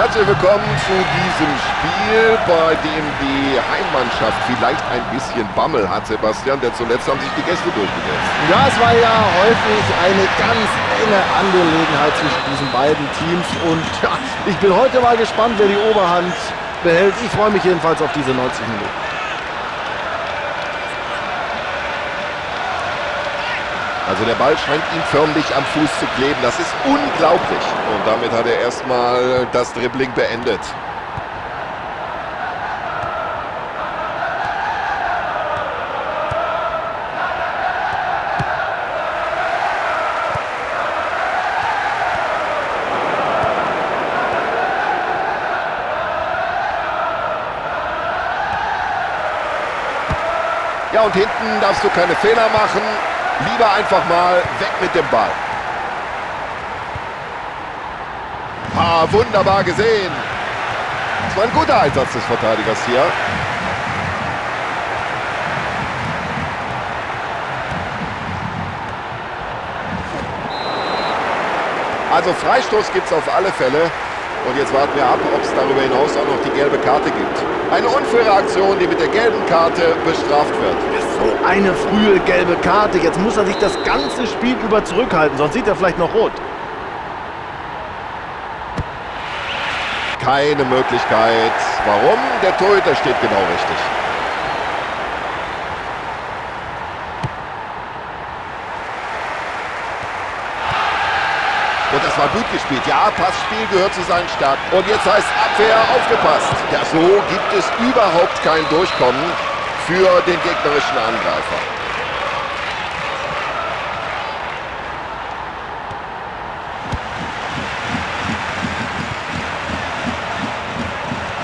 herzlich willkommen zu diesem Spiel, bei dem die Heimmannschaft vielleicht ein bisschen Bammel hat, Sebastian, denn zuletzt haben sich die Gäste durchgesetzt. Ja, es war ja häufig eine ganz enge Angelegenheit zwischen diesen beiden Teams und ja, ich bin heute mal gespannt, wer die Oberhand behält. Ich freue mich jedenfalls auf diese 90 Minuten. Also der Ball scheint ihm förmlich am Fuß zu kleben. Das ist unglaublich. Und damit hat er erstmal das Dribbling beendet. Ja, und hinten darfst du keine Fehler machen. Lieber einfach mal weg mit dem Ball. Ah, wunderbar gesehen. Das war ein guter Einsatz des Verteidigers hier. Also Freistoß gibt es auf alle Fälle. Und jetzt warten wir ab, ob es darüber hinaus auch noch die gelbe Karte gibt. Eine unfaire Aktion, die mit der gelben Karte bestraft wird. So eine frühe gelbe Karte. Jetzt muss er sich das ganze Spiel über zurückhalten, sonst sieht er vielleicht noch rot. Keine Möglichkeit. Warum? Der Torhüter steht genau richtig. Und das war gut gespielt. Ja, Passspiel gehört zu seinen Stärken. Und jetzt heißt Abwehr, aufgepasst. Ja, so gibt es überhaupt kein Durchkommen für den gegnerischen Angreifer.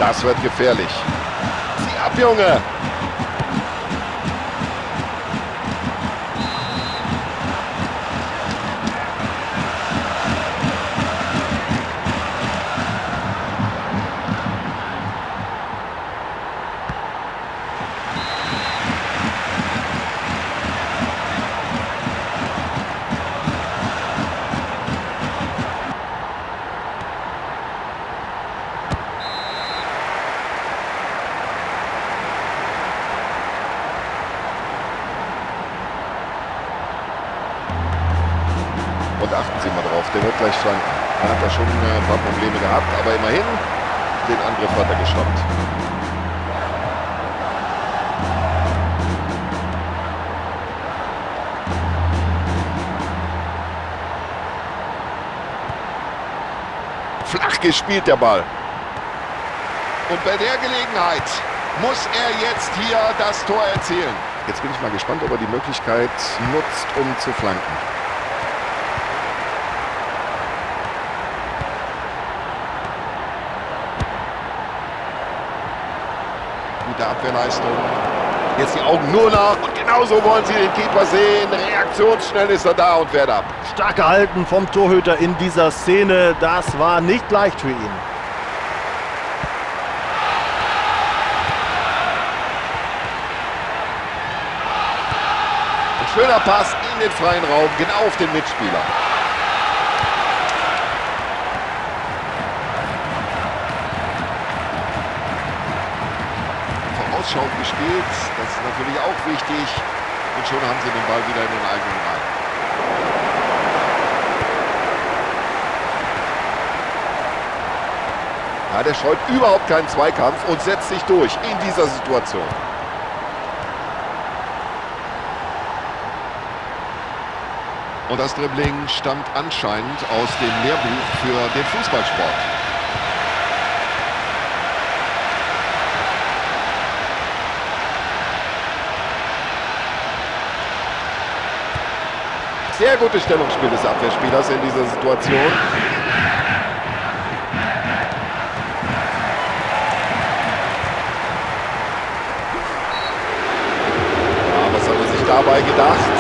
Das wird gefährlich. Sieh ab, Junge! Und achten Sie mal drauf, der wird gleich schwanken. Er hat da schon ein paar Probleme gehabt, aber immerhin, den Angriff hat er gestoppt. Flach gespielt der Ball. Und bei der Gelegenheit muss er jetzt hier das Tor erzielen. Jetzt bin ich mal gespannt, ob er die Möglichkeit nutzt, um zu flanken. Gute Abwehrleistung. Jetzt die Augen nur nach. Und genauso wollen sie den Keeper sehen. Reaktionsschnell ist er da und wehrt ab. Stark gehalten vom Torhüter in dieser Szene. Das war nicht leicht für ihn. Ein schöner Pass in den freien Raum, genau auf den Mitspieler. Vorausschauend gespielt, das ist natürlich auch wichtig. Und schon haben sie den Ball wieder in den eigenen Reihen. Ja, der scheut überhaupt keinen Zweikampf und setzt sich durch in dieser Situation. Und das Dribbling stammt anscheinend aus dem Lehrbuch für den Fußballsport. Sehr gutes Stellungsspiel des Abwehrspielers in dieser Situation. Ja, was hat er sich dabei gedacht?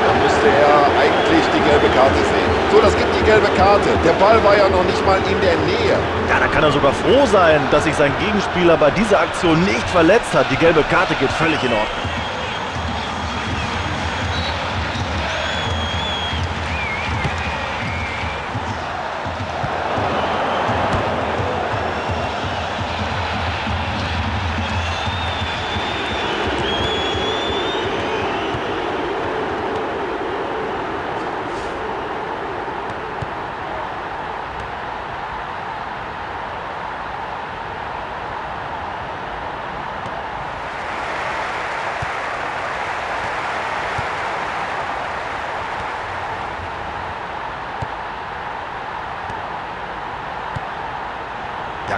Da müsste er eigentlich die gelbe Karte sehen. So, das gibt die gelbe Karte. Der Ball war ja noch nicht mal in der Nähe. Ja, da kann er sogar froh sein, dass sich sein Gegenspieler bei dieser Aktion nicht verletzt hat. Die gelbe Karte geht völlig in Ordnung.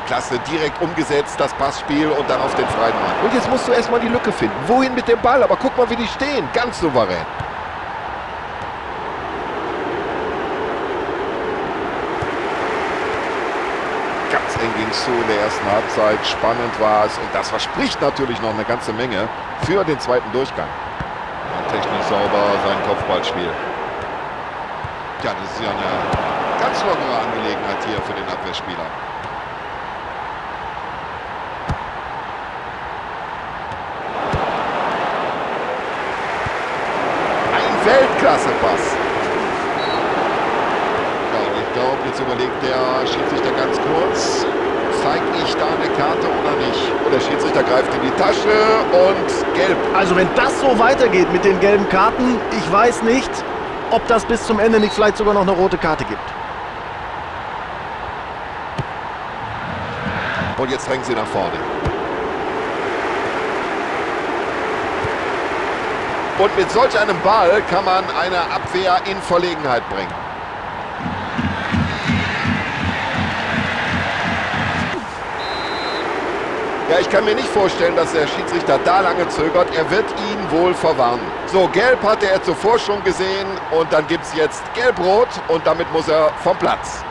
klasse, direkt umgesetzt, das Passspiel und dann auf den freien Mann. Und jetzt musst du erstmal die Lücke finden. Wohin mit dem Ball? Aber guck mal, wie die stehen. Ganz souverän. Ganz eng ging es zu in der ersten Halbzeit. Spannend war es. Und das verspricht natürlich noch eine ganze Menge für den zweiten Durchgang. Technisch sauber, sein Kopfballspiel. Ja, das ist ja eine ganz lockere Angelegenheit hier für den Abwehrspieler. Ein Weltklasse-Pass. Ja, und ich glaube, jetzt überlegt der Schiedsrichter ganz kurz, zeige ich da eine Karte oder nicht? Und der Schiedsrichter greift in die Tasche und gelb. Also wenn das so weitergeht mit den gelben Karten, ich weiß nicht, ob das bis zum Ende nicht vielleicht sogar noch eine rote Karte gibt. Und jetzt drängen sie nach vorne. Und mit solch einem Ball kann man eine Abwehr in Verlegenheit bringen. Ja, ich kann mir nicht vorstellen, dass der Schiedsrichter da lange zögert. Er wird ihn wohl verwarnen. So, gelb hatte er zuvor schon gesehen und dann gibt es jetzt gelb-rot und damit muss er vom Platz.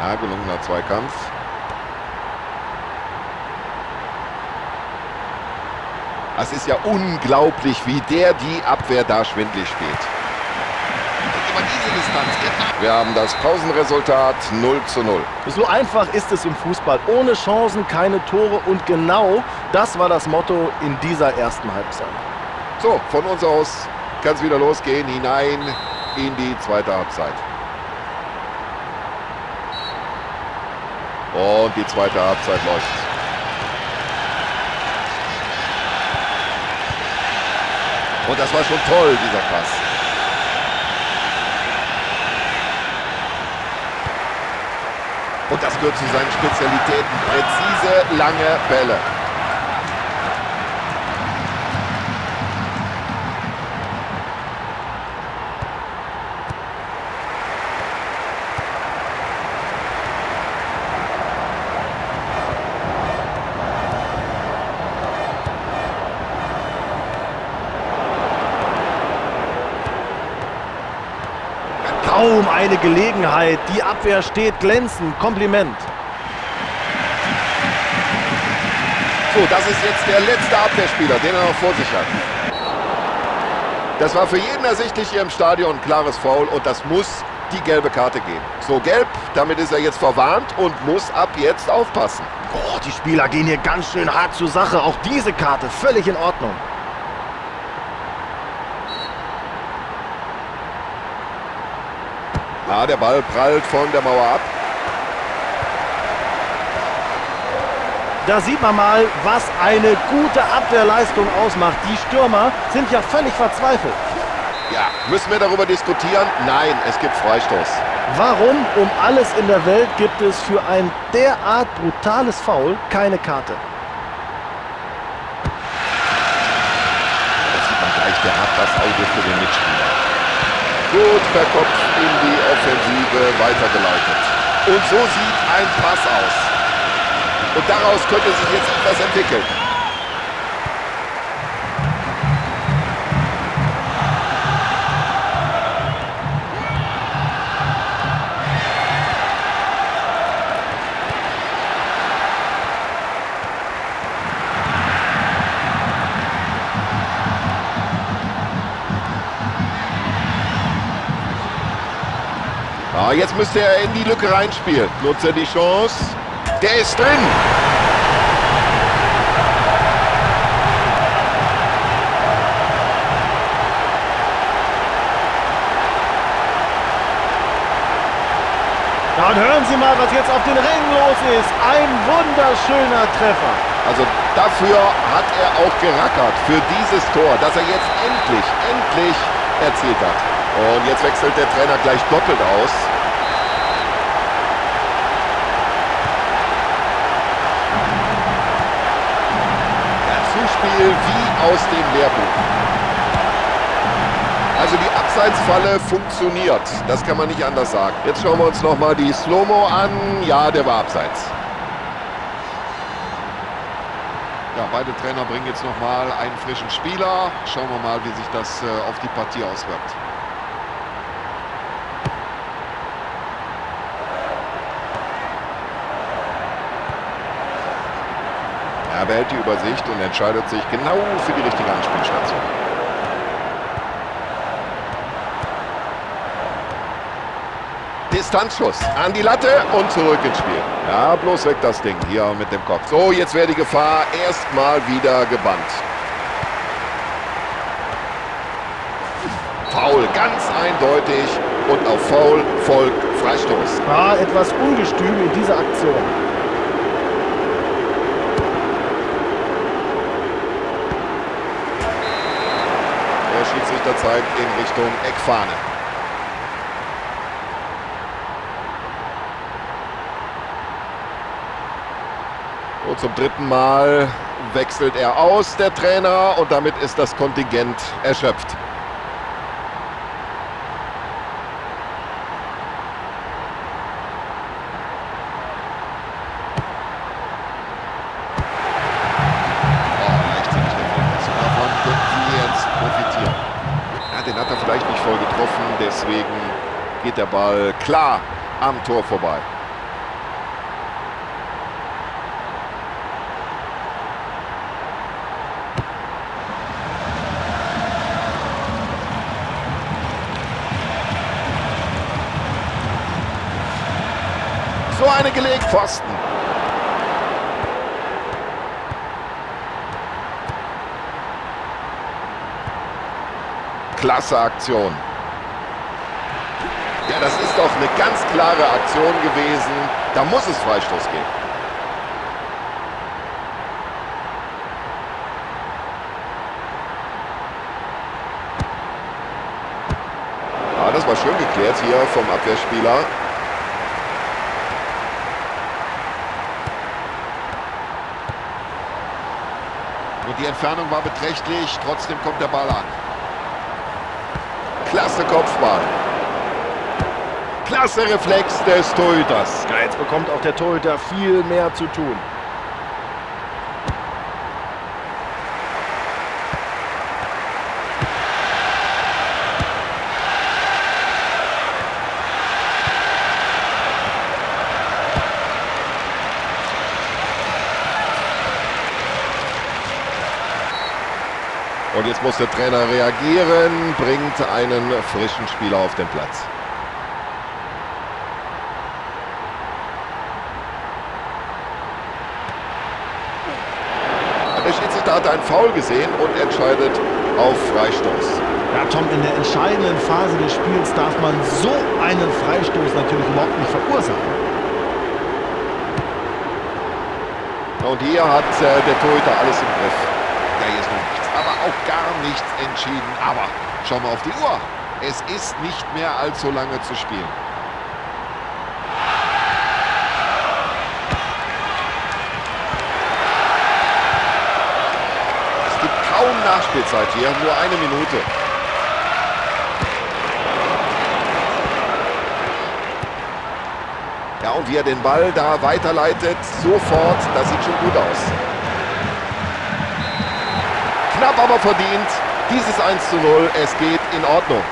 Ja, gelungener Zweikampf. Es ist ja unglaublich, wie der die Abwehr da schwindlig spielt. Über diese Distanz, genau. Wir haben das Pausenresultat 0:0. So einfach ist es im Fußball. Ohne Chancen keine Tore und genau das war das Motto in dieser ersten Halbzeit. So, von uns aus kann es wieder losgehen, hinein in die zweite Halbzeit. Und die zweite Halbzeit läuft. Und das war schon toll, dieser Pass. Und das gehört zu seinen Spezialitäten. Präzise, lange Bälle. Kaum eine Gelegenheit. Die Abwehr steht glänzend. Kompliment. So, das ist jetzt der letzte Abwehrspieler, den er noch vor sich hat. Das war für jeden ersichtlich hier im Stadion ein klares Foul und das muss die gelbe Karte geben. So, gelb, damit ist er jetzt verwarnt und muss ab jetzt aufpassen. Boah, die Spieler gehen hier ganz schön hart zur Sache. Auch diese Karte völlig in Ordnung. Ja, der Ball prallt von der Mauer ab. Da sieht man mal, was eine gute Abwehrleistung ausmacht. Die Stürmer sind ja völlig verzweifelt. Ja, müssen wir darüber diskutieren? Nein, es gibt Freistoß. Warum um alles in der Welt gibt es für ein derart brutales Foul keine Karte? Da sieht man gleich, der hat das Auge für den Mitspieler. Gut per Kopf in die Offensive weitergeleitet. Und so sieht ein Pass aus. Und daraus könnte sich jetzt etwas entwickeln. Ah, jetzt müsste er in die Lücke reinspielen. Nutzt er die Chance. Der ist drin. Ja, und hören Sie mal, was jetzt auf den Rängen los ist. Ein wunderschöner Treffer. Also dafür hat er auch gerackert, für dieses Tor, das er jetzt endlich erzielt hat. Und jetzt wechselt der Trainer gleich doppelt aus. aus dem Lehrbuch. Also die Abseitsfalle funktioniert, das kann man nicht anders sagen. Jetzt schauen wir uns nochmal die Slow-Mo an. Ja, der war abseits. Ja, beide Trainer bringen jetzt nochmal einen frischen Spieler. Schauen wir mal, wie sich das auf die Partie auswirkt. Er behält die Übersicht und entscheidet sich genau für die richtige Anspielstation. Distanzschuss an die Latte und zurück ins Spiel. Ja, bloß weg das Ding hier mit dem Kopf. So, jetzt wäre die Gefahr erstmal wieder gebannt. Foul, ganz eindeutig. Und auf Foul folgt Freistoß. War etwas ungestüm in dieser Aktion. Der Schiedsrichter zeigt in Richtung Eckfahne. Und zum dritten Mal wechselt er aus, der Trainer, und damit ist das Kontingent erschöpft. Leichtsinnig der Fehlpass. Davon könnten sie jetzt profitieren. Ja, den hat er vielleicht nicht voll getroffen, deswegen geht der Ball klar am Tor vorbei. So eine gelegt, Pfosten. Klasse Aktion. Ja, das ist doch eine ganz klare Aktion gewesen. Da muss es Freistoß geben. Ja, das war schön geklärt hier vom Abwehrspieler. Und die Entfernung war beträchtlich, trotzdem kommt der Ball an. Klasse Kopfball. Klasse Reflex des Torhüters. Ja, jetzt bekommt auch der Torhüter viel mehr zu tun. Und jetzt muss der Trainer reagieren, bringt einen frischen Spieler auf den Platz. Der Schiedsrichter hat einen Foul gesehen und entscheidet auf Freistoß. Ja, Tom, in der entscheidenden Phase des Spiels darf man so einen Freistoß natürlich überhaupt nicht verursachen. Und hier hat der Torhüter alles im Griff. Ja, hier ist noch nichts, aber auch gar nichts entschieden. Aber schauen wir auf die Uhr. Es ist nicht mehr allzu lange zu spielen. Es gibt kaum Nachspielzeit hier, nur eine Minute. Ja, und wie er den Ball da weiterleitet, sofort, das sieht schon gut aus. Knapp aber verdient, dieses 1:0, es geht in Ordnung.